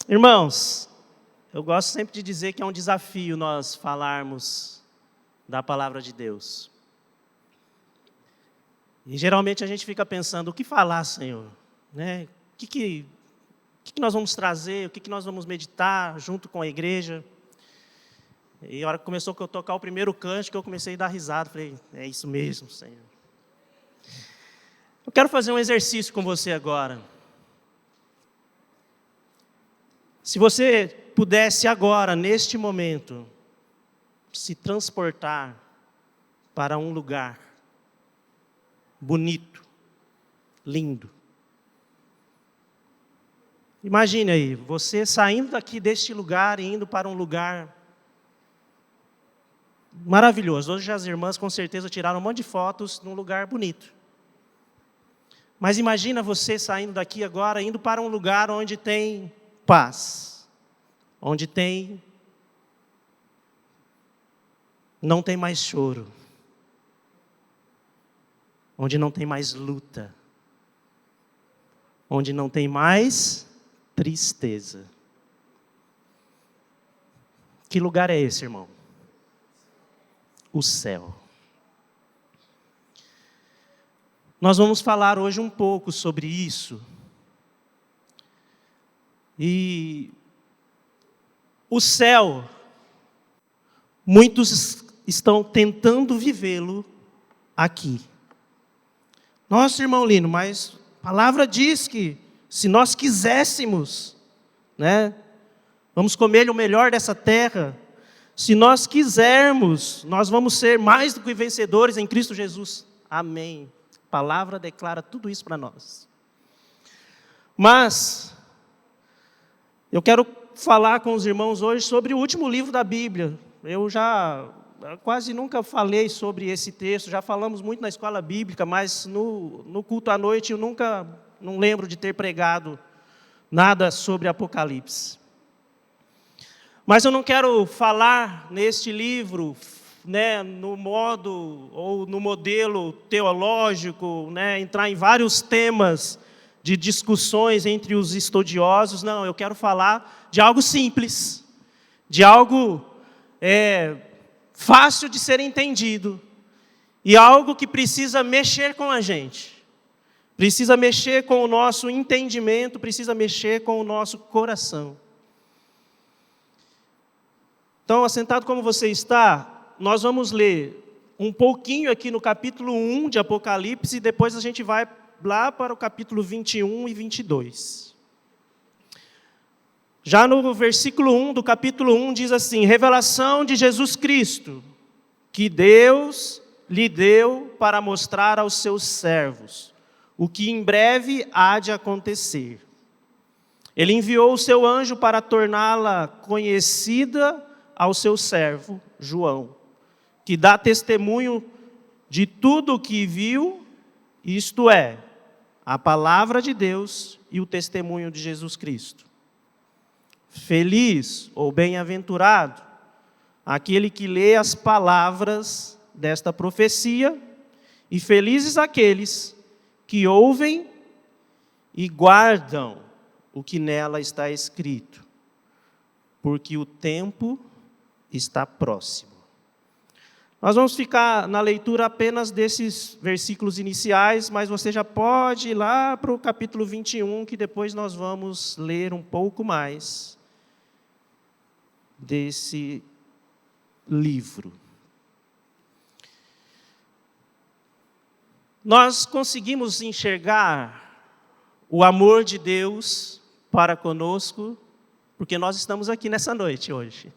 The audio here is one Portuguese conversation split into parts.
Irmãos, eu gosto sempre de dizer que é um desafio nós falarmos da palavra de Deus. E geralmente a gente fica pensando, o que falar, Senhor? Né? O que nós vamos trazer, o que nós vamos meditar junto com a igreja? E a hora que começou a tocar o primeiro cântico, eu comecei a dar risada. Falei, é isso mesmo, Senhor. Eu quero fazer um exercício com você agora. Se você pudesse agora, neste momento, se transportar para um lugar bonito, lindo. Imagine aí, você saindo daqui deste lugar e indo para um lugar maravilhoso. Hoje as irmãs com certeza tiraram um monte de fotos num lugar bonito. Mas imagina você saindo daqui agora, indo para um lugar onde tem paz, onde não tem mais choro, onde não tem mais luta, onde não tem mais tristeza. Que lugar é esse, irmão? O céu. Nós vamos falar hoje um pouco sobre isso. E o céu, muitos estão tentando vivê-lo aqui. Nossa, irmão Lino, mas a palavra diz que se nós quiséssemos, vamos comer o melhor dessa terra. Se nós quisermos, nós vamos ser mais do que vencedores em Cristo Jesus. Amém. A palavra declara tudo isso para nós. Mas eu quero falar com os irmãos hoje sobre o último livro da Bíblia. Eu quase nunca falei sobre esse texto, já falamos muito na escola bíblica, mas no culto à noite eu não lembro de ter pregado nada sobre Apocalipse. Mas eu não quero falar neste livro, no modo ou no modelo teológico, entrar em vários temas de discussões entre os estudiosos. Não, eu quero falar de algo simples, de algo fácil de ser entendido e algo que precisa mexer com a gente, precisa mexer com o nosso entendimento, precisa mexer com o nosso coração. Então, assentado como você está, nós vamos ler um pouquinho aqui no capítulo 1 de Apocalipse e depois a gente vai lá para o capítulo 21 e 22. Já no versículo 1 do capítulo 1 diz assim: revelação de Jesus Cristo, que Deus lhe deu para mostrar aos seus servos o que em breve há de acontecer. Ele enviou o seu anjo para torná-la conhecida ao seu servo João, que dá testemunho de tudo o que viu, isto é, a palavra de Deus e o testemunho de Jesus Cristo. Feliz ou bem-aventurado aquele que lê as palavras desta profecia, e felizes aqueles que ouvem e guardam o que nela está escrito, porque o tempo está próximo. Nós vamos ficar na leitura apenas desses versículos iniciais, mas você já pode ir lá para o capítulo 21, que depois nós vamos ler um pouco mais desse livro. Nós conseguimos enxergar o amor de Deus para conosco, porque nós estamos aqui nessa noite hoje.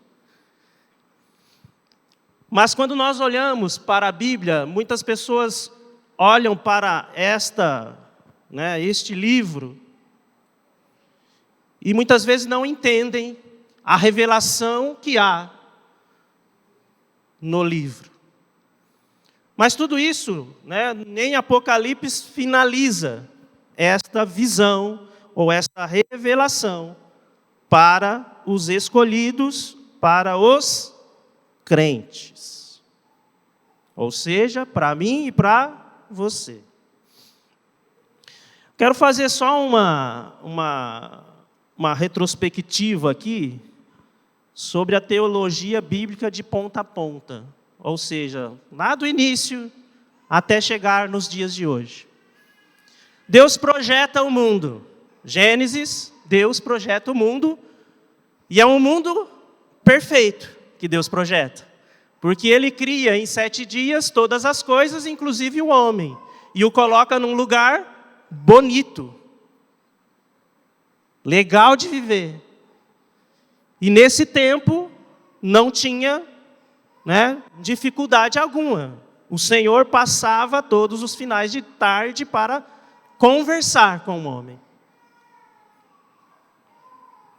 Mas quando nós olhamos para a Bíblia, muitas pessoas olham para este livro e muitas vezes não entendem a revelação que há no livro. Mas tudo isso, nem Apocalipse finaliza esta visão ou esta revelação para os escolhidos, para os crentes. Ou seja, para mim e para você. Quero fazer só uma retrospectiva aqui sobre a teologia bíblica de ponta a ponta. Ou seja, lá do início até chegar nos dias de hoje. Deus projeta o mundo. Gênesis, Deus projeta o mundo. E é um mundo perfeito que Deus projeta. Porque Ele cria em 7 dias todas as coisas, inclusive o homem. E o coloca num lugar bonito. Legal de viver. E nesse tempo não tinha, dificuldade alguma. O Senhor passava todos os finais de tarde para conversar com o homem.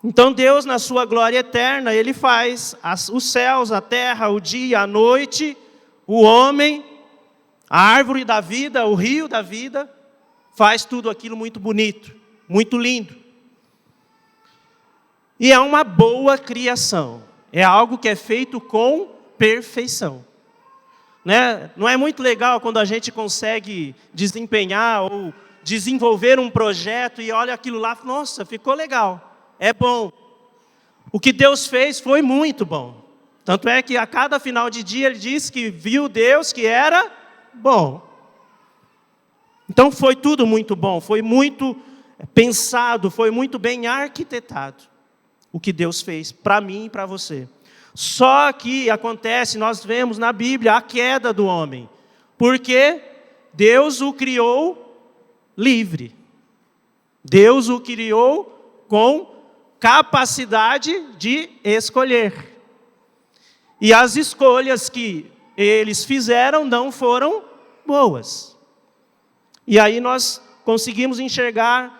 Então Deus, na sua glória eterna, Ele faz os céus, a terra, o dia, a noite, o homem, a árvore da vida, o rio da vida, faz tudo aquilo muito bonito, muito lindo. E é uma boa criação, é algo que é feito com perfeição. Não é muito legal quando a gente consegue desempenhar ou desenvolver um projeto e olha aquilo lá, nossa, ficou legal. É bom. O que Deus fez foi muito bom. Tanto é que a cada final de dia Ele diz que viu Deus que era bom. Então foi tudo muito bom, foi muito pensado, foi muito bem arquitetado. O que Deus fez para mim e para você. Só que acontece, nós vemos na Bíblia a queda do homem. Porque Deus o criou livre. Deus o criou com capacidade de escolher. E as escolhas que eles fizeram não foram boas. E aí nós conseguimos enxergar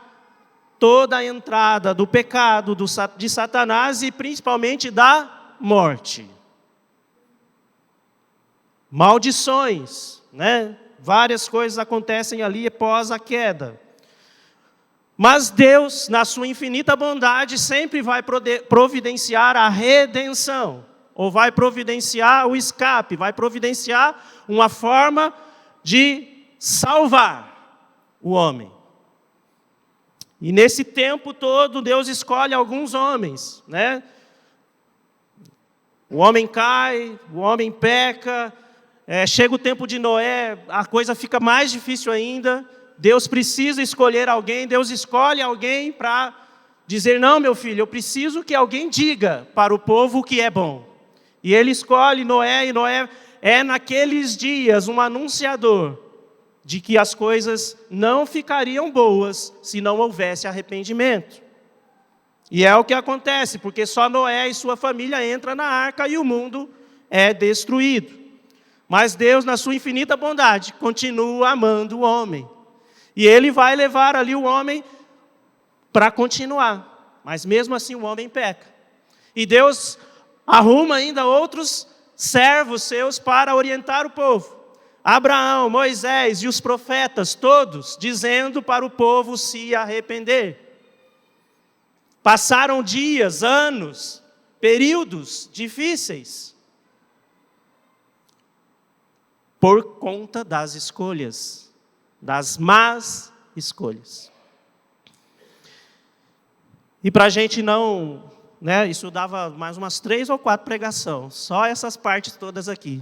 toda a entrada do pecado, de Satanás e principalmente da morte. Maldições, Várias coisas acontecem ali após a queda. Mas Deus, na sua infinita bondade, sempre vai providenciar a redenção, ou vai providenciar o escape, vai providenciar uma forma de salvar o homem. E nesse tempo todo, Deus escolhe alguns homens, O homem cai, o homem peca, chega o tempo de Noé, a coisa fica mais difícil ainda. Deus precisa escolher alguém, Deus escolhe alguém para dizer, não, meu filho, eu preciso que alguém diga para o povo o que é bom. E Ele escolhe Noé, e Noé é naqueles dias um anunciador de que as coisas não ficariam boas se não houvesse arrependimento. E é o que acontece, porque só Noé e sua família entram na arca e o mundo é destruído. Mas Deus, na sua infinita bondade, continua amando o homem. E Ele vai levar ali o homem para continuar. Mas mesmo assim o homem peca. E Deus arruma ainda outros servos seus para orientar o povo. Abraão, Moisés e os profetas, todos, dizendo para o povo se arrepender. Passaram dias, anos, períodos difíceis. Por conta das escolhas, das más escolhas. E para a gente não, isso dava mais umas 3 ou 4 pregações, só essas partes todas aqui.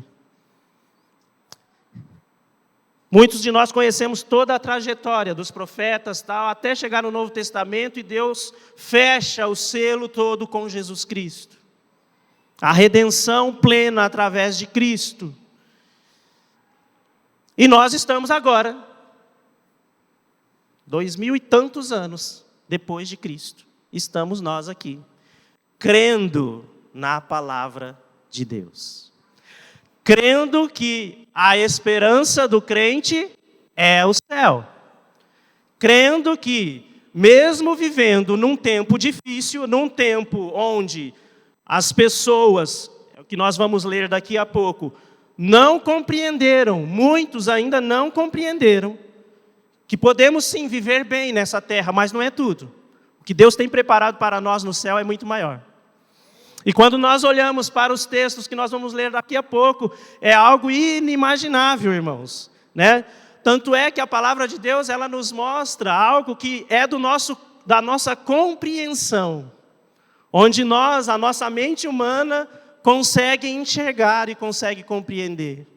Muitos de nós conhecemos toda a trajetória dos profetas, até chegar no Novo Testamento, e Deus fecha o selo todo com Jesus Cristo. A redenção plena através de Cristo. E nós estamos agora, 2000 e tantos anos depois de Cristo, estamos nós aqui, crendo na palavra de Deus. Crendo que a esperança do crente é o céu. Crendo que, mesmo vivendo num tempo difícil, num tempo onde as pessoas, que nós vamos ler daqui a pouco, não compreenderam, muitos ainda não compreenderam, que podemos sim viver bem nessa terra, mas não é tudo. O que Deus tem preparado para nós no céu é muito maior. E quando nós olhamos para os textos que nós vamos ler daqui a pouco, é algo inimaginável, irmãos. Tanto é que a palavra de Deus, ela nos mostra algo que é do nosso da nossa compreensão, onde a nossa mente humana consegue enxergar e consegue compreender.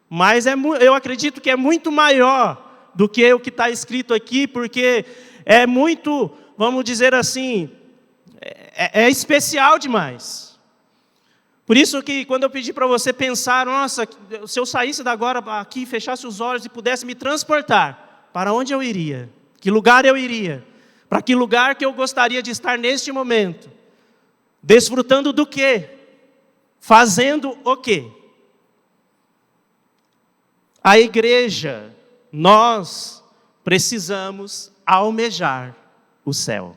Mas eu acredito que é muito maior do que o que está escrito aqui, porque é muito, vamos dizer assim, é especial demais. Por isso que quando eu pedi para você pensar, nossa, se eu saísse da agora aqui, fechasse os olhos e pudesse me transportar, para onde eu iria? Que lugar eu iria? Para que lugar que eu gostaria de estar neste momento? Desfrutando do quê? Fazendo o quê? A igreja, nós precisamos almejar o céu.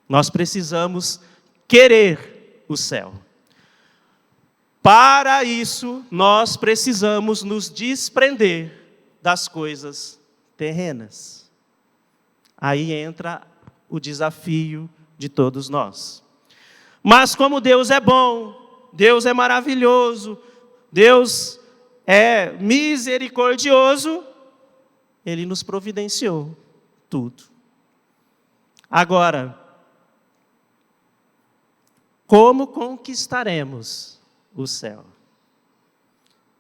Nós precisamos querer o céu. Para isso, nós precisamos nos desprender das coisas terrenas. Aí entra o desafio de todos nós. Mas como Deus é bom, Deus é maravilhoso, Deus é misericordioso, Ele nos providenciou tudo. Agora, como conquistaremos o céu?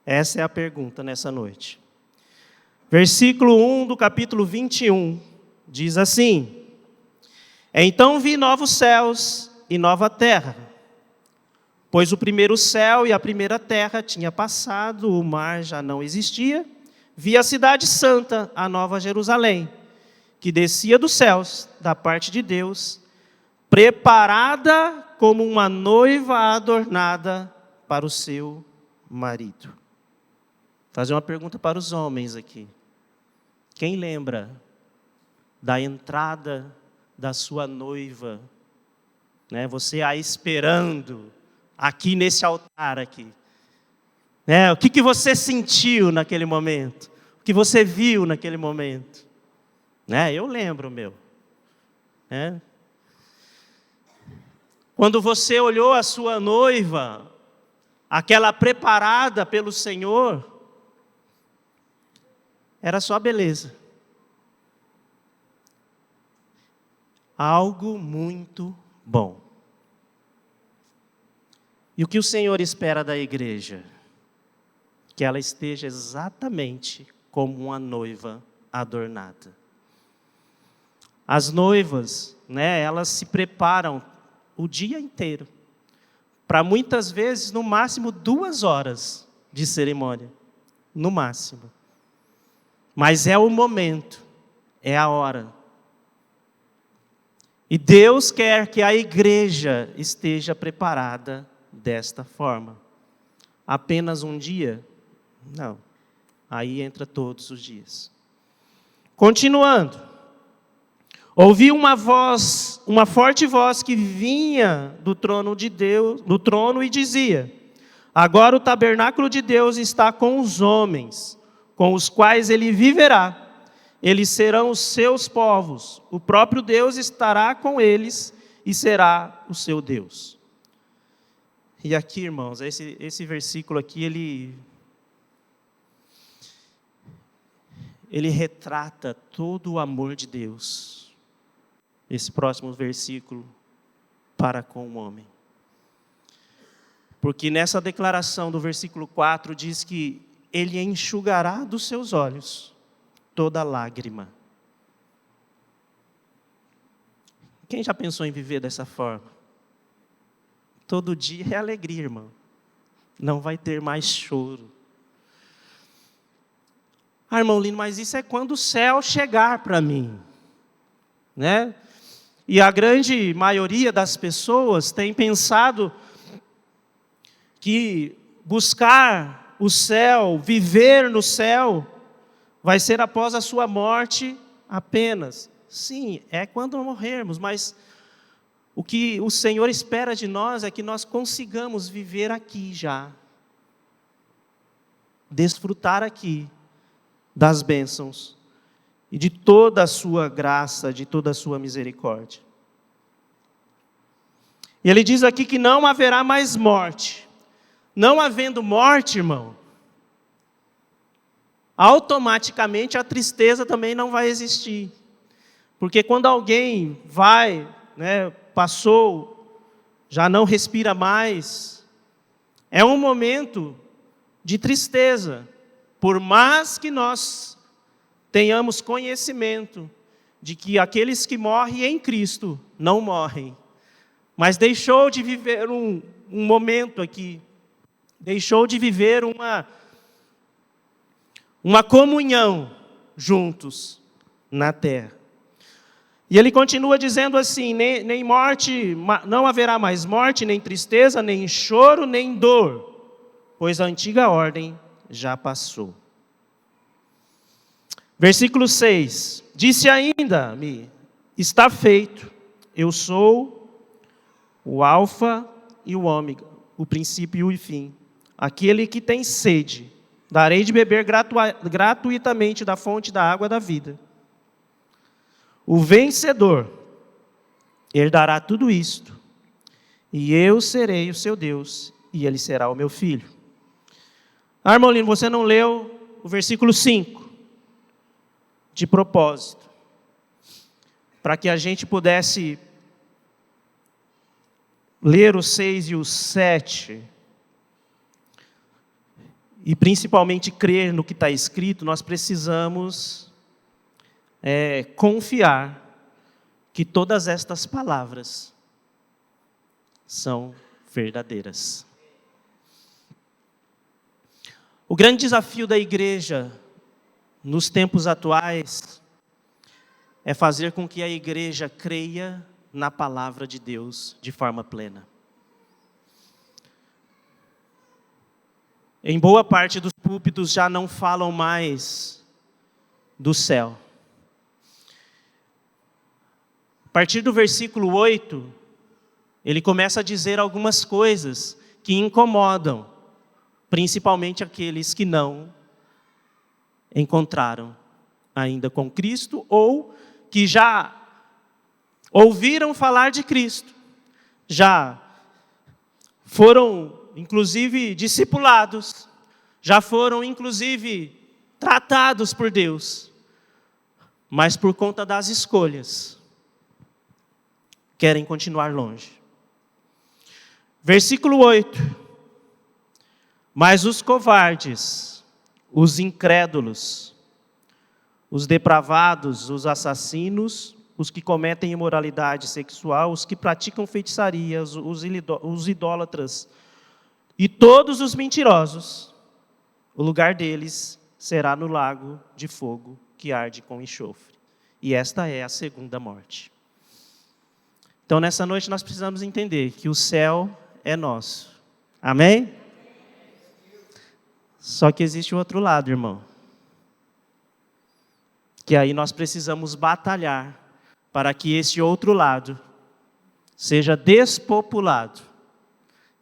Essa é a pergunta nessa noite. Versículo 1 do capítulo 21 diz assim: Então vi novos céus e nova terra, pois o primeiro céu e a primeira terra tinha passado, o mar já não existia. Vi a cidade santa, a nova Jerusalém, que descia dos céus, da parte de Deus, preparada como uma noiva adornada para o seu marido. Vou fazer uma pergunta para os homens aqui. Quem lembra da entrada da sua noiva, né? Você a esperando aqui nesse altar aqui, né? O que você sentiu naquele momento? O que você viu naquele momento? Né? Eu lembro, né? Quando você olhou a sua noiva, aquela preparada pelo Senhor, era só beleza. Algo muito bom. E o que o Senhor espera da igreja? Que ela esteja exatamente como uma noiva adornada. As noivas, né, elas se preparam o dia inteiro, para muitas vezes, no máximo 2 horas de cerimônia, no máximo. Mas é o momento, é a hora. E Deus quer que a igreja esteja preparada desta forma. Apenas um dia? Não. Aí entra todos os dias. Continuando. Ouvi uma forte voz que vinha do trono de Deus, do trono, e dizia: Agora o tabernáculo de Deus está com os homens, com os quais ele viverá. Eles serão os seus povos. O próprio Deus estará com eles e será o seu Deus. E aqui, irmãos, esse versículo aqui, ele retrata todo o amor de Deus. Esse próximo versículo para com o homem. Porque nessa declaração do versículo 4 diz que ele enxugará dos seus olhos toda lágrima. Quem já pensou em viver dessa forma? Todo dia é alegria, irmão. Não vai ter mais choro. Ah, irmão Lino, mas isso é quando o céu chegar para mim, né? E a grande maioria das pessoas tem pensado que buscar o céu, viver no céu, vai ser após a sua morte apenas. Sim, é quando morrermos, mas o que o Senhor espera de nós é que nós consigamos viver aqui já. Desfrutar aqui das bênçãos e de toda a sua graça, de toda a sua misericórdia. E ele diz aqui que não haverá mais morte. Não havendo morte, irmão, automaticamente a tristeza também não vai existir. Porque quando alguém vai, né, passou, já não respira mais, é um momento de tristeza. Por mais que nós tenhamos conhecimento de que aqueles que morrem em Cristo não morrem, mas deixou de viver um momento aqui, deixou de viver uma comunhão juntos na terra. E ele continua dizendo assim: nem morte, não haverá mais morte, nem tristeza, nem choro, nem dor, pois a antiga ordem já passou. Versículo 6, disse ainda-me: está feito, eu sou o alfa e o ômega, o princípio e o fim. Aquele que tem sede, darei de beber gratuitamente da fonte da água da vida. O vencedor herdará tudo isto, e eu serei o seu Deus, e ele será o meu filho. Armolino, você não leu o versículo 5, de propósito, para que a gente pudesse ler o 6 e o 7, e principalmente crer no que está escrito. Nós precisamos confiar que todas estas palavras são verdadeiras. O grande desafio da igreja nos tempos atuais é fazer com que a igreja creia na palavra de Deus de forma plena. Em boa parte dos púlpitos já não falam mais do céu. A partir do versículo 8, ele começa a dizer algumas coisas que incomodam, principalmente aqueles que não encontraram ainda com Cristo, ou que já ouviram falar de Cristo, já foram inclusive discipulados, já foram inclusive tratados por Deus, mas por conta das escolhas, querem continuar longe. Versículo 8: mas os covardes, os incrédulos, os depravados, os assassinos, os que cometem imoralidade sexual, os que praticam feitiçaria, os idólatras e todos os mentirosos, o lugar deles será no lago de fogo que arde com enxofre. E esta é a segunda morte. Então, nessa noite nós precisamos entender que o céu é nosso. Amém? Só que existe o outro lado, irmão. Que aí nós precisamos batalhar para que esse outro lado seja despopulado.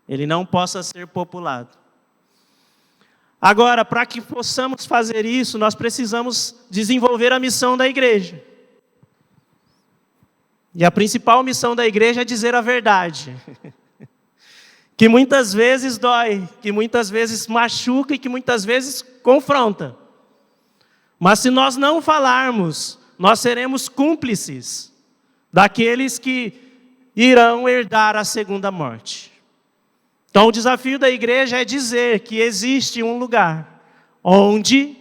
Ele não possa ser populado. Agora, para que possamos fazer isso, nós precisamos desenvolver a missão da igreja. E a principal missão da igreja é dizer a verdade. Que muitas vezes dói, que muitas vezes machuca e que muitas vezes confronta. Mas se nós não falarmos, nós seremos cúmplices daqueles que irão herdar a segunda morte. Então o desafio da igreja é dizer que existe um lugar onde,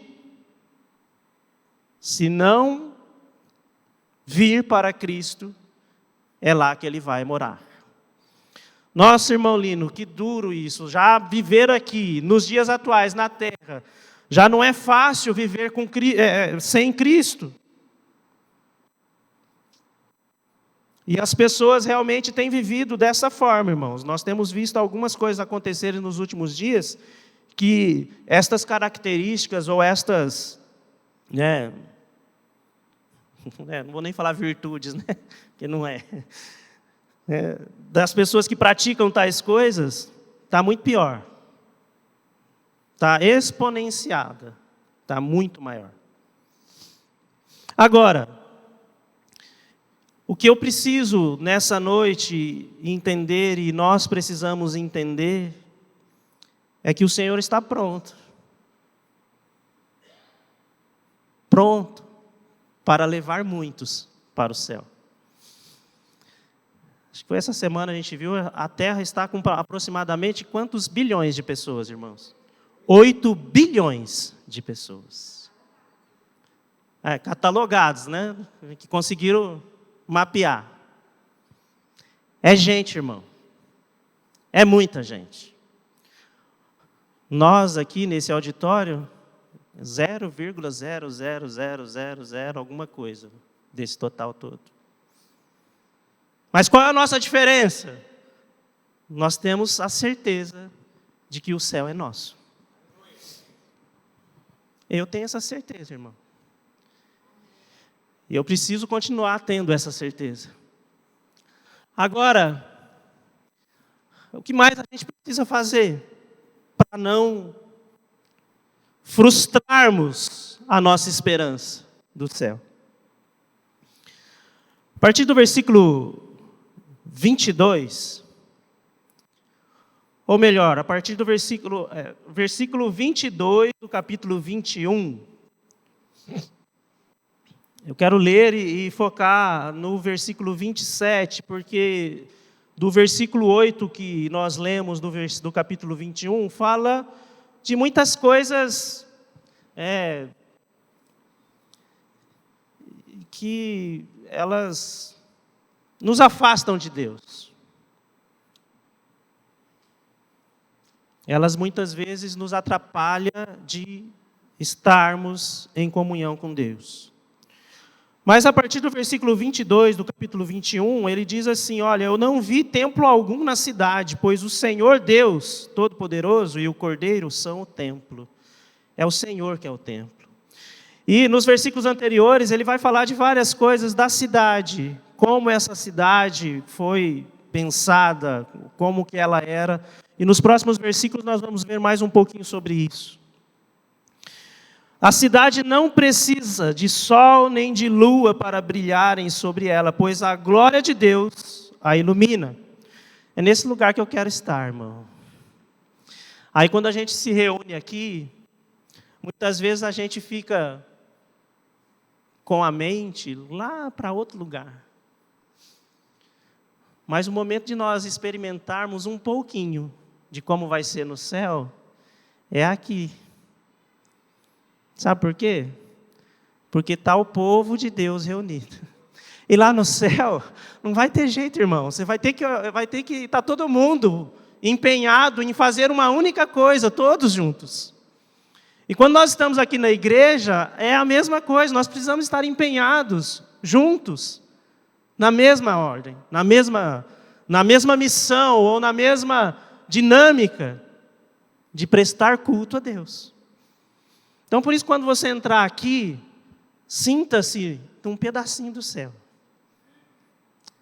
se não vir para Cristo, é lá que ele vai morar. Nossa, irmão Lino, que duro isso. Já viver aqui, nos dias atuais, na terra, já não é fácil viver sem Cristo. E as pessoas realmente têm vivido dessa forma, irmãos. Nós temos visto algumas coisas acontecerem nos últimos dias, que estas características ou estas, não vou nem falar virtudes, que não é. Das pessoas que praticam tais coisas, está muito pior. Está exponenciada, está muito maior. Agora, o que eu preciso nessa noite entender, e nós precisamos entender, é que o Senhor está pronto. Pronto para levar muitos para o céu. Acho que foi essa semana a gente viu, a Terra está com aproximadamente quantos bilhões de pessoas, irmãos? 8 bilhões de pessoas. Catalogados, né? Que conseguiram mapear. É gente, irmão. É muita gente. Nós aqui nesse auditório, 0,00000 alguma coisa desse total todo. Mas qual é a nossa diferença? Nós temos a certeza de que o céu é nosso. Eu tenho essa certeza, irmão. E eu preciso continuar tendo essa certeza. Agora, o que mais a gente precisa fazer para não frustrarmos a nossa esperança do céu? A partir do versículo 22, ou melhor, a partir do versículo 22 do capítulo 21, eu quero ler e focar no versículo 27, porque do versículo 8 que nós lemos do capítulo 21, fala de muitas coisas que elas nos afastam de Deus. Elas muitas vezes nos atrapalham de estarmos em comunhão com Deus. Mas a partir do versículo 22 do capítulo 21, ele diz assim, olha, eu não vi templo algum na cidade, pois o Senhor Deus Todo-Poderoso e o Cordeiro são o templo. É o Senhor que é o templo. E nos versículos anteriores, ele vai falar de várias coisas da cidade, como essa cidade foi pensada, como que ela era. E nos próximos versículos nós vamos ver mais um pouquinho sobre isso. A cidade não precisa de sol nem de lua para brilharem sobre ela, pois a glória de Deus a ilumina. É nesse lugar que eu quero estar, irmão. Aí quando a gente se reúne aqui, muitas vezes a gente fica com a mente lá para outro lugar. Mas o momento de nós experimentarmos um pouquinho de como vai ser no céu, é aqui. Sabe por quê? Porque está o povo de Deus reunido. E lá no céu, não vai ter jeito, irmão. Você vai ter que estar todo mundo empenhado em fazer uma única coisa, todos juntos. E quando nós estamos aqui na igreja, é a mesma coisa. Nós precisamos estar empenhados, juntos, na mesma ordem, na mesma missão ou na mesma dinâmica de prestar culto a Deus. Então, por isso, quando você entrar aqui, sinta-se um pedacinho do céu.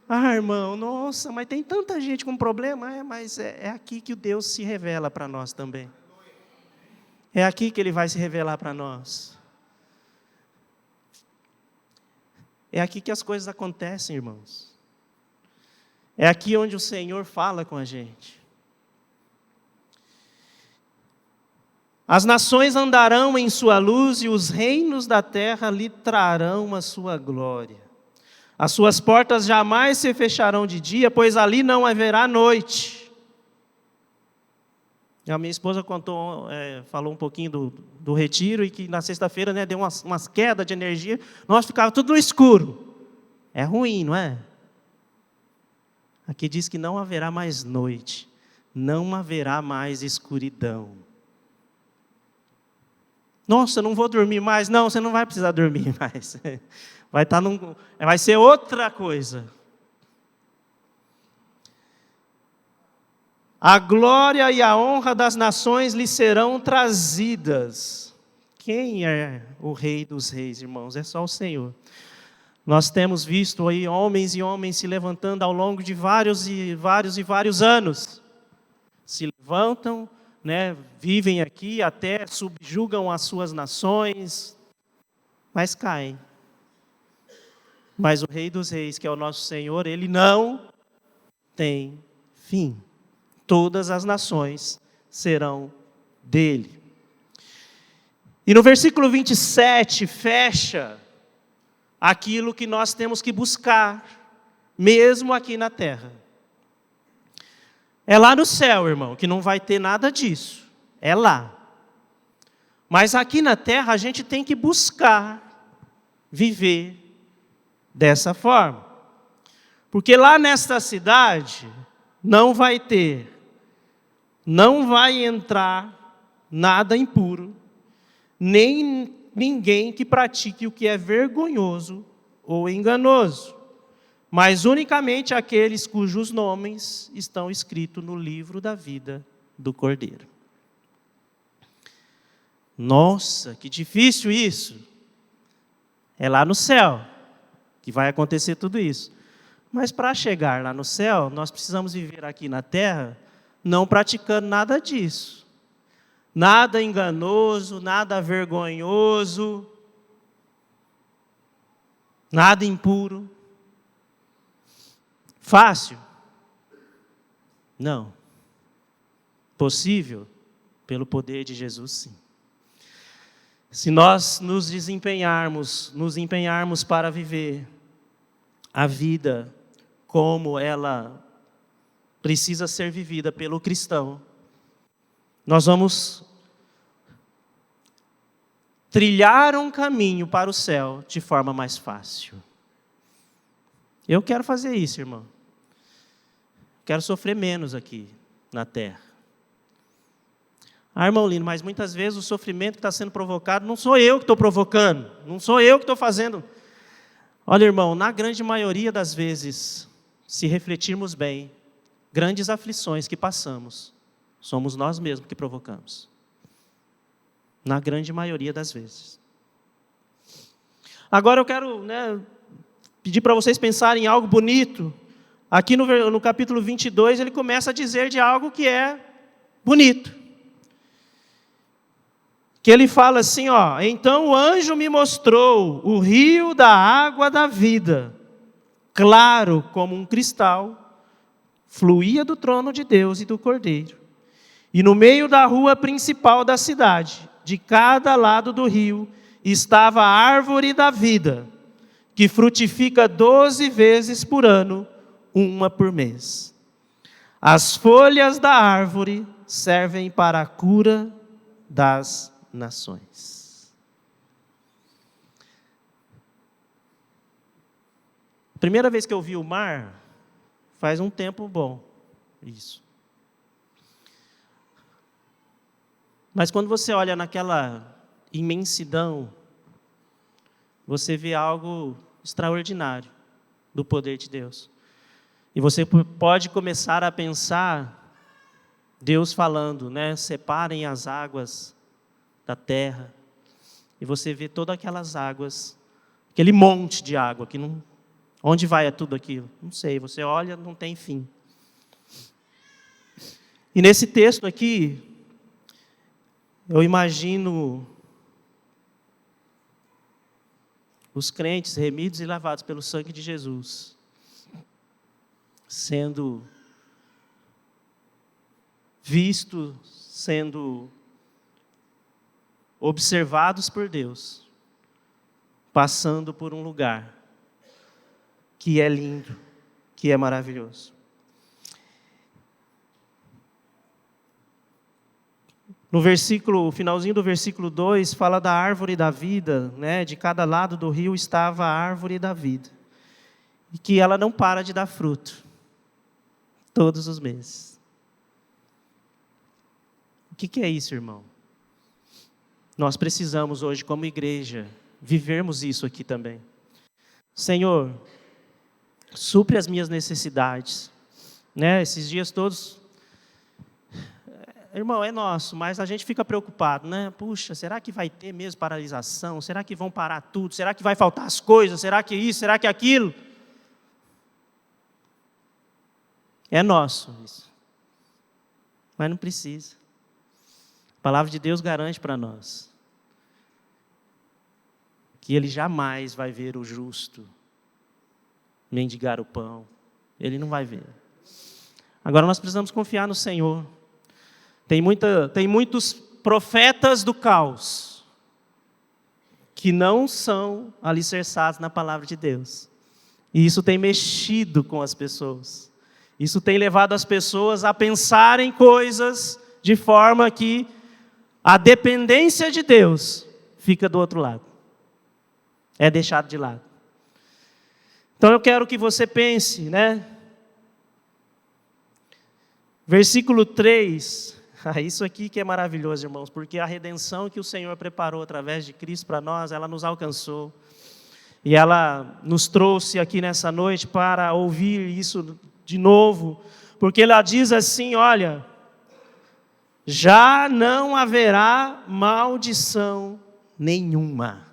Ah, irmão, nossa, mas tem tanta gente com problema. Mas é aqui que o Deus se revela para nós também. É aqui que Ele vai se revelar para nós. É aqui que as coisas acontecem, irmãos. É aqui onde o Senhor fala com a gente. As nações andarão em sua luz e os reinos da terra lhe trarão a sua glória. As suas portas jamais se fecharão de dia, pois ali não haverá noite. A minha esposa falou um pouquinho do retiro e que na sexta-feira, deu umas quedas de energia. Nós ficava tudo no escuro. É ruim, não é? Aqui diz que não haverá mais noite, não haverá mais escuridão. Nossa, não vou dormir mais. Não, você não vai precisar dormir mais. Vai ser outra coisa. A glória e a honra das nações lhe serão trazidas. Quem é o Rei dos Reis, irmãos? É só o Senhor. Nós temos visto aí homens e homens se levantando ao longo de vários anos. Se levantam, vivem aqui, até subjugam as suas nações, mas caem. Mas o Rei dos Reis, que é o nosso Senhor, Ele não tem fim. Todas as nações serão dele. E no versículo 27 fecha aquilo que nós temos que buscar, mesmo aqui na terra. É lá no céu, irmão, que não vai ter nada disso. É lá. Mas aqui na terra a gente tem que buscar viver dessa forma. Porque lá nesta cidade não vai entrar nada impuro, nem ninguém que pratique o que é vergonhoso ou enganoso, mas unicamente aqueles cujos nomes estão escritos no livro da vida do Cordeiro. Nossa, que difícil isso! É lá no céu que vai acontecer tudo isso. Mas para chegar lá no céu, nós precisamos viver aqui na terra, não praticando nada disso. Nada enganoso, nada vergonhoso, nada impuro. Fácil? Não. Possível? Pelo poder de Jesus, sim. Se nós nos empenharmos para viver a vida como ela precisa ser vivida pelo cristão, nós vamos trilhar um caminho para o céu de forma mais fácil. Eu quero fazer isso, irmão. Quero sofrer menos aqui na terra. Irmão Lino, mas muitas vezes o sofrimento que está sendo provocado, não sou eu que estou provocando, não sou eu que estou fazendo. Olha, irmão, na grande maioria das vezes, se refletirmos bem, grandes aflições que passamos, somos nós mesmos que provocamos. Na grande maioria das vezes. Agora eu quero pedir para vocês pensarem em algo bonito. Aqui no capítulo 22, ele começa a dizer de algo que é bonito. Que ele fala assim, então o anjo me mostrou o rio da água da vida, claro como um cristal, fluía do trono de Deus e do Cordeiro. E no meio da rua principal da cidade, de cada lado do rio, estava a árvore da vida, que frutifica 12 vezes por ano, uma por mês. As folhas da árvore servem para a cura das nações. Primeira vez que eu vi o mar, faz um tempo bom, isso. Mas quando você olha naquela imensidão, você vê algo extraordinário do poder de Deus. E você pode começar a pensar, Deus falando, separem as águas da terra. E você vê todas aquelas águas, aquele monte de água, que não, onde vai tudo aquilo? Não sei, você olha, não tem fim. E nesse texto aqui, eu imagino os crentes remidos e lavados pelo sangue de Jesus, sendo vistos, sendo observados por Deus, passando por um lugar que é lindo, que é maravilhoso. No finalzinho do versículo 2, fala da árvore da vida, de cada lado do rio estava a árvore da vida, e que ela não para de dar fruto, todos os meses. O que é isso, irmão? Nós precisamos hoje, como igreja, vivermos isso aqui também. Senhor, supre as minhas necessidades. Esses dias todos, irmão, é nosso, mas a gente fica preocupado, Puxa, será que vai ter mesmo paralisação? Será que vão parar tudo? Será que vai faltar as coisas? Será que isso? Será que aquilo? É nosso isso. Mas não precisa. A palavra de Deus garante para nós que Ele jamais vai ver o justo mendigar o pão. Ele não vai ver. Agora nós precisamos confiar no Senhor. Tem muitos profetas do caos que não são alicerçados na palavra de Deus. E isso tem mexido com as pessoas. Isso tem levado as pessoas a pensarem coisas de forma que a dependência de Deus fica do outro lado. É deixado de lado. Então eu quero que você pense, né? Versículo 3. Isso aqui que é maravilhoso, irmãos, porque a redenção que o Senhor preparou através de Cristo para nós, ela nos alcançou. E ela nos trouxe aqui nessa noite para ouvir isso de novo, porque ela diz assim, olha, já não haverá maldição nenhuma.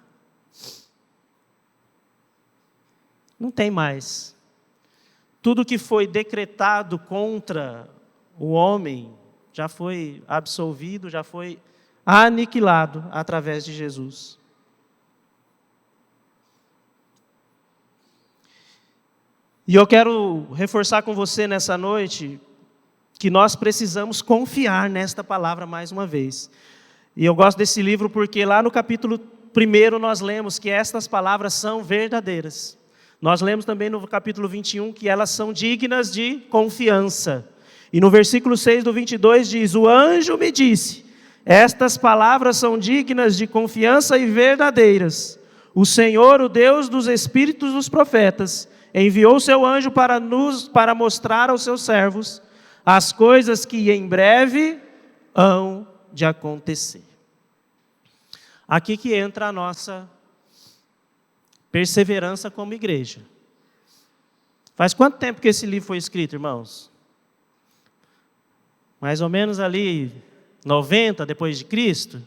Não tem mais. Tudo que foi decretado contra o homem já foi absolvido, já foi aniquilado através de Jesus. E eu quero reforçar com você nessa noite que nós precisamos confiar nesta palavra mais uma vez. E eu gosto desse livro porque lá no capítulo 1 nós lemos que estas palavras são verdadeiras. Nós lemos também no capítulo 21 que elas são dignas de confiança. E no versículo 6 do 22 diz, o anjo me disse, estas palavras são dignas de confiança e verdadeiras. O Senhor, o Deus dos espíritos dos profetas, enviou seu anjo para mostrar aos seus servos as coisas que em breve hão de acontecer. Aqui que entra a nossa perseverança como igreja. Faz quanto tempo que esse livro foi escrito, irmãos? Mais ou menos ali 90 depois de Cristo?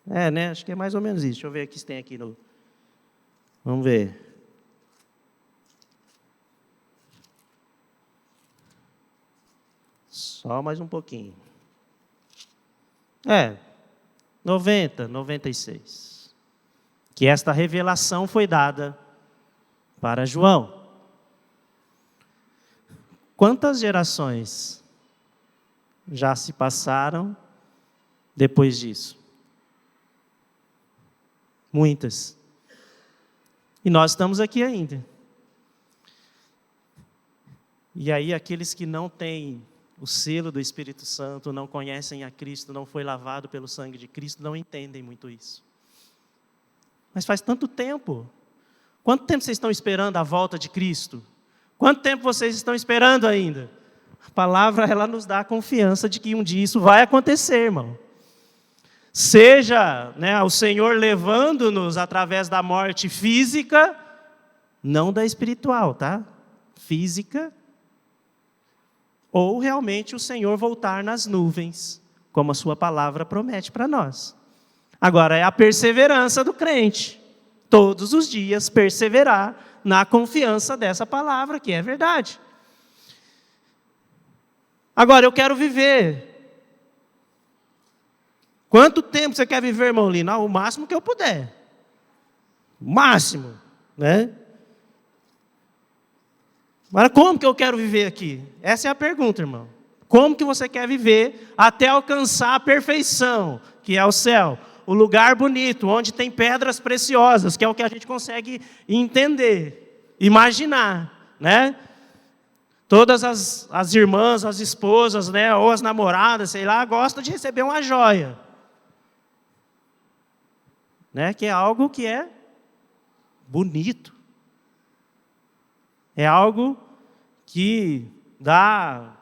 Né? Acho que é mais ou menos isso. Deixa eu ver aqui se tem aqui no... Vamos ver. Só mais um pouquinho. 90, 96. Que esta revelação foi dada para João. Quantas gerações já se passaram depois disso? Muitas. E nós estamos aqui ainda. E aí aqueles que não têm o selo do Espírito Santo, não conhecem a Cristo, não foi lavado pelo sangue de Cristo, não entendem muito isso. Mas faz tanto tempo. Quanto tempo vocês estão esperando a volta de Cristo? Quanto tempo vocês estão esperando ainda? A palavra, ela nos dá a confiança de que um dia isso vai acontecer, irmão. Seja, o Senhor levando-nos através da morte física, não da espiritual, tá? Física. Ou realmente o Senhor voltar nas nuvens, como a sua palavra promete para nós. Agora, é a perseverança do crente. Todos os dias perseverar na confiança dessa palavra, que é verdade. Agora, eu quero viver. Quanto tempo você quer viver, irmão Lino? O máximo que eu puder. O máximo, né? Agora, como que eu quero viver aqui? Essa é a pergunta, irmão. Como que você quer viver até alcançar a perfeição, que é o céu? O lugar bonito, onde tem pedras preciosas, que é o que a gente consegue entender, imaginar, né? Todas as irmãs, as esposas, né, ou as namoradas, sei lá, gostam de receber uma joia. Né? Que é algo que é bonito. É algo que dá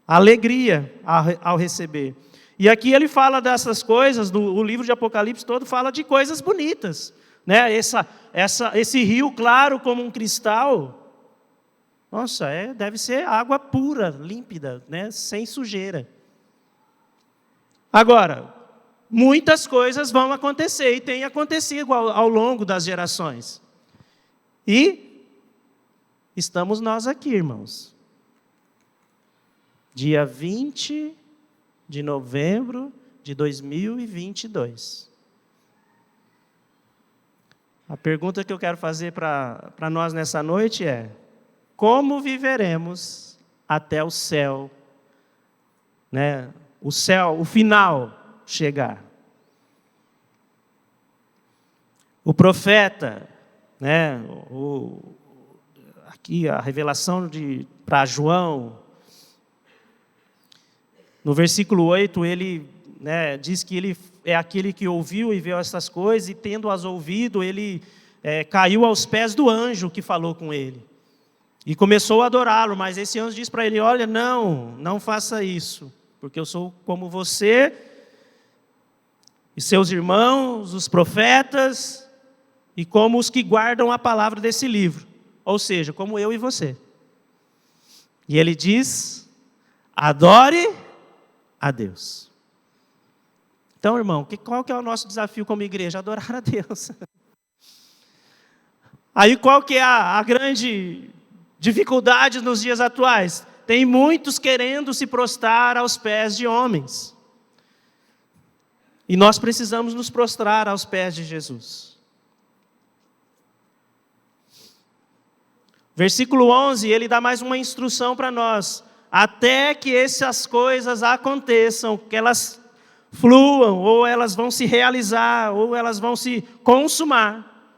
alegria ao receber. E aqui ele fala dessas coisas, o livro de Apocalipse todo fala de coisas bonitas. Né? Esse rio claro como um cristal, nossa, deve ser água pura, límpida, né? Sem sujeira. Agora, muitas coisas vão acontecer e têm acontecido ao longo das gerações. E estamos nós aqui, irmãos. Dia 20 de novembro de 2022. A pergunta que eu quero fazer para nós nessa noite é: como viveremos até o céu, né? O céu, o final chegar? O profeta, né, aqui a revelação para João, no versículo 8, ele, né, diz que ele é aquele que ouviu e viu essas coisas, e tendo-as ouvido, ele caiu aos pés do anjo que falou com ele. E começou a adorá-lo, mas esse anjo disse para ele: olha, não faça isso, porque eu sou como você e seus irmãos, os profetas, e como os que guardam a palavra desse livro. Ou seja, como eu e você. E ele diz: adore a Deus. Então, irmão, qual que é o nosso desafio como igreja? Adorar a Deus. Aí qual que é a grande dificuldade nos dias atuais? Tem muitos querendo se prostrar aos pés de homens. E nós precisamos nos prostrar aos pés de Jesus. Versículo 11, ele dá mais uma instrução para nós. Até que essas coisas aconteçam, que elas fluam, ou elas vão se realizar, ou elas vão se consumar,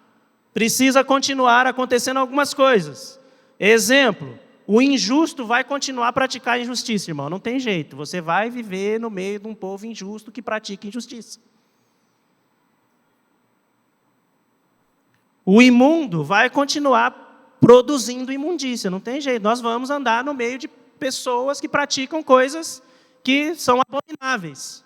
precisa continuar acontecendo algumas coisas. Exemplo, o injusto vai continuar a praticar injustiça, irmão. Não tem jeito, você vai viver no meio de um povo injusto que pratica injustiça. O imundo vai continuar produzindo imundícia, não tem jeito. Nós vamos andar no meio de pessoas que praticam coisas que são abomináveis.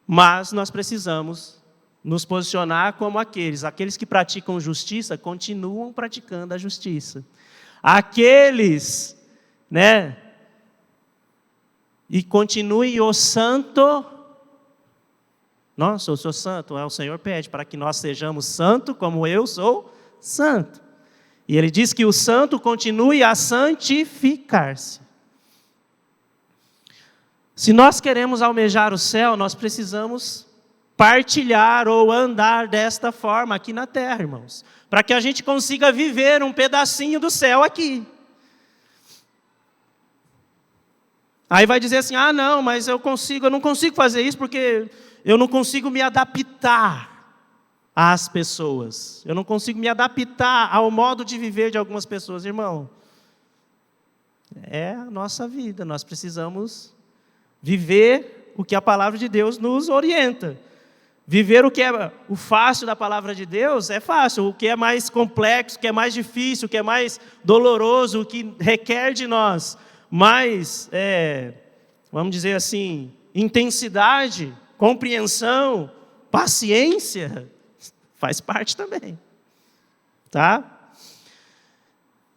Mas nós precisamos nos posicionar como aqueles que praticam justiça, continuam praticando a justiça. Aqueles, né, e continue o santo. Nossa, eu sou santo. O Senhor pede para que nós sejamos santos como eu sou santo. E ele diz que o santo continue a santificar-se. Se nós queremos almejar o céu, nós precisamos partilhar ou andar desta forma aqui na terra, irmãos. Para que a gente consiga viver um pedacinho do céu aqui. Aí vai dizer assim: ah, não, mas eu não consigo fazer isso porque eu não consigo me adaptar às pessoas. Eu não consigo me adaptar ao modo de viver de algumas pessoas. Irmão, é a nossa vida. Nós precisamos viver o que a palavra de Deus nos orienta. Viver o que é o fácil da palavra de Deus é fácil. O que é mais complexo, o que é mais difícil, o que é mais doloroso, o que requer de nós mais, vamos dizer assim, intensidade, compreensão, paciência, faz parte também, tá?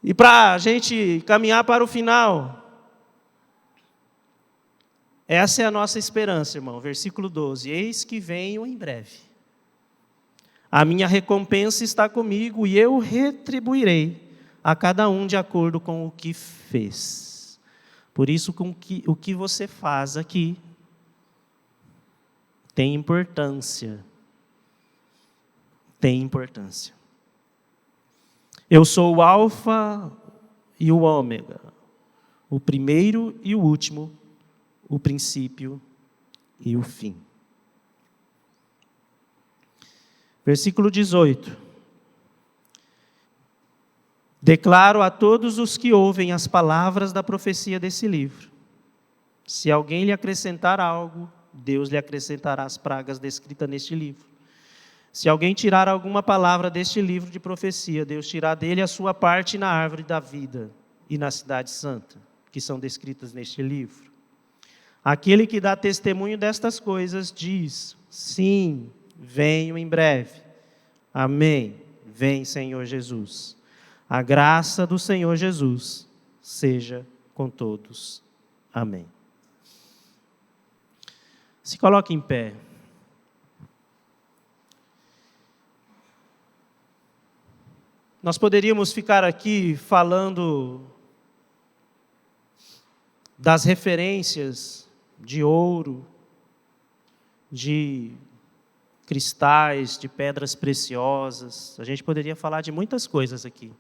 E para a gente caminhar para o final, essa é a nossa esperança, irmão. Versículo 12, eis que venho em breve. A minha recompensa está comigo e eu retribuirei a cada um de acordo com o que fez. Por isso, o que você faz aqui tem importância. Tem importância. Eu sou o Alfa e o Ômega, o primeiro e o último, o princípio e o fim. Versículo 18. Declaro a todos os que ouvem as palavras da profecia desse livro. Se alguém lhe acrescentar algo, Deus lhe acrescentará as pragas descritas neste livro. Se alguém tirar alguma palavra deste livro de profecia, Deus tirará dele a sua parte na árvore da vida e na cidade santa, que são descritas neste livro. Aquele que dá testemunho destas coisas diz: sim, venho em breve. Amém. Vem, Senhor Jesus. A graça do Senhor Jesus seja com todos. Amém. Se coloque em pé. Nós poderíamos ficar aqui falando das referências de ouro, de cristais, de pedras preciosas. A gente poderia falar de muitas coisas aqui.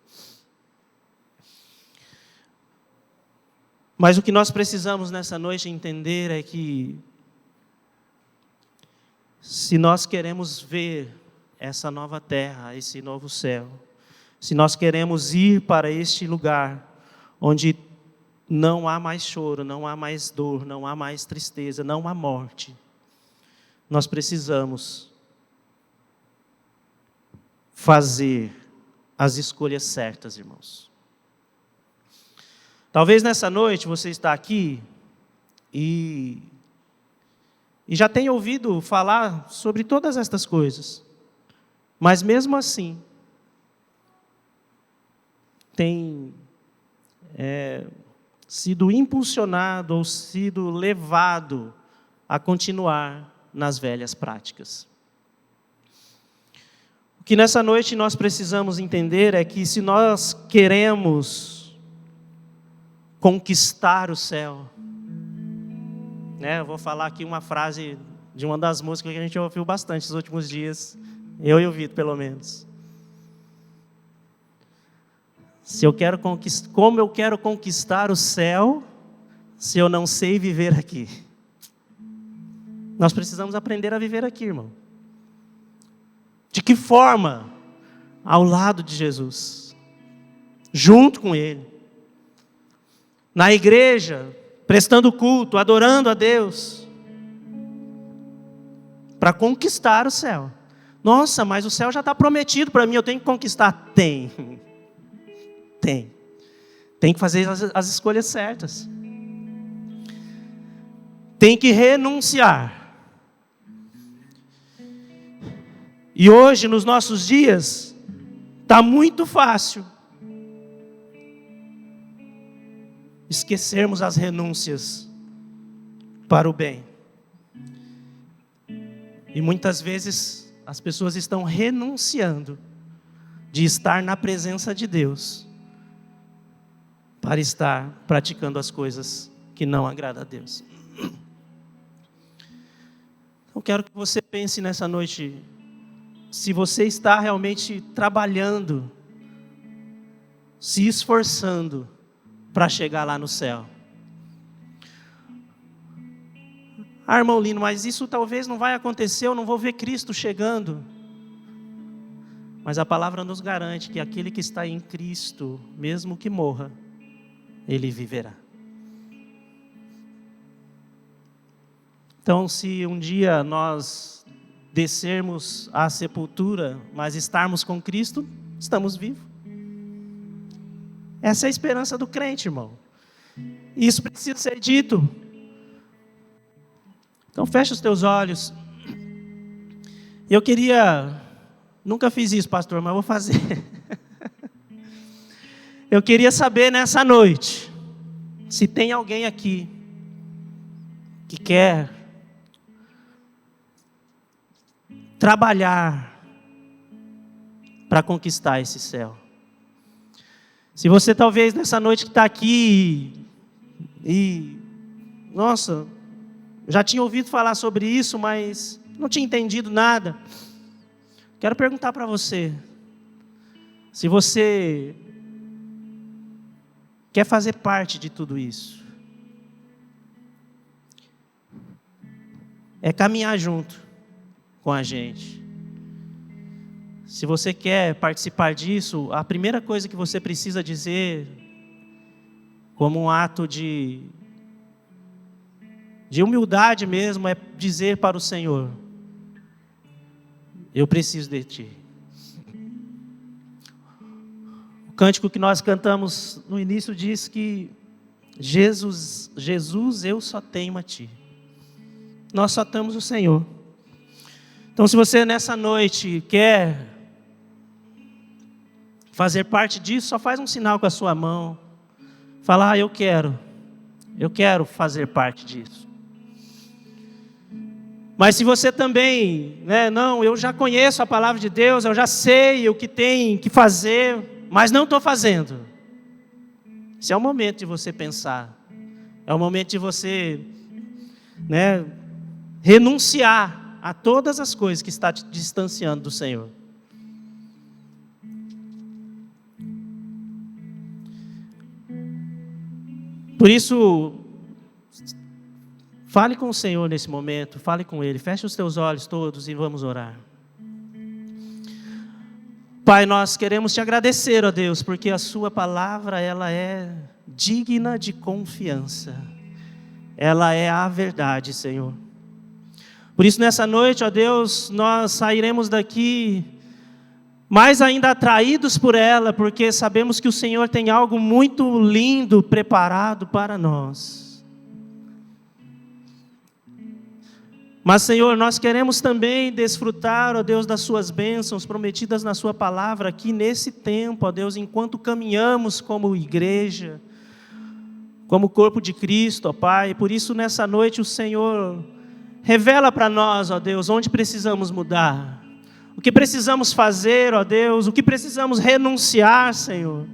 Mas o que nós precisamos nessa noite entender é que Se nós queremos ver essa nova terra, esse novo céu, se nós queremos ir para este lugar onde não há mais choro, não há mais dor, não há mais tristeza, não há morte, nós precisamos fazer as escolhas certas, irmãos. Talvez nessa noite você está aqui e já tenha ouvido falar sobre todas estas coisas, mas mesmo assim, tem sido impulsionado ou sido levado a continuar nas velhas práticas. O que nessa noite nós precisamos entender é que se nós queremos conquistar o céu, eu vou falar aqui uma frase de uma das músicas que a gente ouviu bastante nos últimos dias, eu e o Vitor pelo menos. Como eu quero conquistar o céu, se eu não sei viver aqui? Nós precisamos aprender a viver aqui, irmão. De que forma? Ao lado de Jesus, junto com Ele, na igreja, prestando culto, adorando a Deus, para conquistar o céu. Nossa, mas o céu já está prometido para mim, eu tenho que conquistar. Tem que fazer as escolhas certas, tem que renunciar. E hoje, nos nossos dias, está muito fácil esquecermos as renúncias para o bem. E muitas vezes as pessoas estão renunciando de estar na presença de Deus para estar praticando as coisas que não agradam a Deus. Eu quero que você pense nessa noite, se você está realmente trabalhando, se esforçando para chegar lá no céu. Irmão Lino, mas isso talvez não vai acontecer, eu não vou ver Cristo chegando. Mas a palavra nos garante que aquele que está em Cristo, mesmo que morra, ele viverá. Então, se um dia nós descermos à sepultura, mas estarmos com Cristo, estamos vivos. Essa é a esperança do crente, irmão. Isso precisa ser dito. Então, fecha os teus olhos. Eu queria... Nunca fiz isso, pastor, mas vou fazer. Eu queria saber nessa noite, se tem alguém aqui que quer trabalhar para conquistar esse céu. Se você talvez nessa noite que está aqui nossa, já tinha ouvido falar sobre isso, mas não tinha entendido nada. Quero perguntar para você, se você quer fazer parte de tudo isso. É caminhar junto com a gente. Se você quer participar disso, a primeira coisa que você precisa dizer, como um ato de humildade mesmo, é dizer para o Senhor: eu preciso de Ti. O cântico que nós cantamos no início diz que Jesus, eu só tenho a Ti. Nós só temos o Senhor. Então, se você nessa noite quer fazer parte disso, só faz um sinal com a sua mão. Fala: eu quero fazer parte disso. Mas se você também, não, eu já conheço a palavra de Deus, eu já sei o que tem que fazer, mas não estou fazendo. Esse é o momento de você pensar. É o momento de você, renunciar a todas as coisas que está te distanciando do Senhor. Por isso, Fale com o Senhor nesse momento, fale com Ele. Feche os teus olhos todos e vamos orar. Pai, nós queremos te agradecer, ó Deus, porque a sua palavra, ela é digna de confiança. Ela é a verdade, Senhor. Por isso, nessa noite, ó Deus, nós sairemos daqui mais ainda atraídos por ela, porque sabemos que o Senhor tem algo muito lindo preparado para nós. Mas, Senhor, nós queremos também desfrutar, ó Deus, das suas bênçãos prometidas na sua palavra aqui nesse tempo, ó Deus, enquanto caminhamos como igreja, como corpo de Cristo, ó Pai. Por isso, nessa noite, o Senhor revela para nós, ó Deus, onde precisamos mudar, o que precisamos fazer, ó Deus, o que precisamos renunciar, Senhor,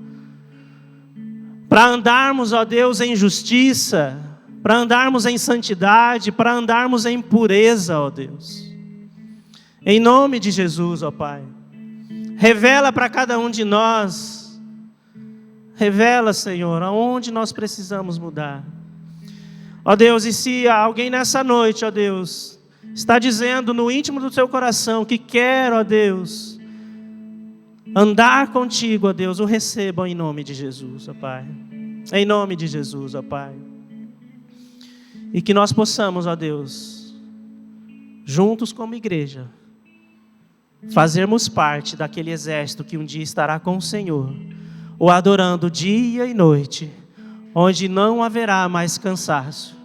para andarmos, ó Deus, em justiça, para andarmos em santidade, para andarmos em pureza, ó Deus. Em nome de Jesus, ó Pai. Revela para cada um de nós. Revela, Senhor, aonde nós precisamos mudar. Ó Deus, e se alguém nessa noite, ó Deus, está dizendo no íntimo do seu coração que quer, ó Deus, andar contigo, ó Deus, o recebam em nome de Jesus, ó Pai. Em nome de Jesus, ó Pai. E que nós possamos, ó Deus, juntos como igreja, fazermos parte daquele exército que um dia estará com o Senhor, o adorando dia e noite, onde não haverá mais cansaço,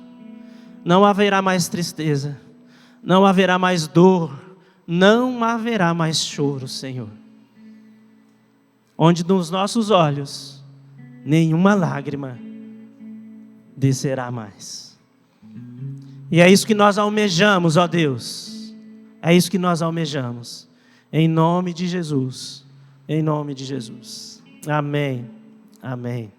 não haverá mais tristeza, não haverá mais dor, não haverá mais choro, Senhor. Onde nos nossos olhos nenhuma lágrima descerá mais. E é isso que nós almejamos, ó Deus. É isso que nós almejamos. Em nome de Jesus. Em nome de Jesus. Amém. Amém.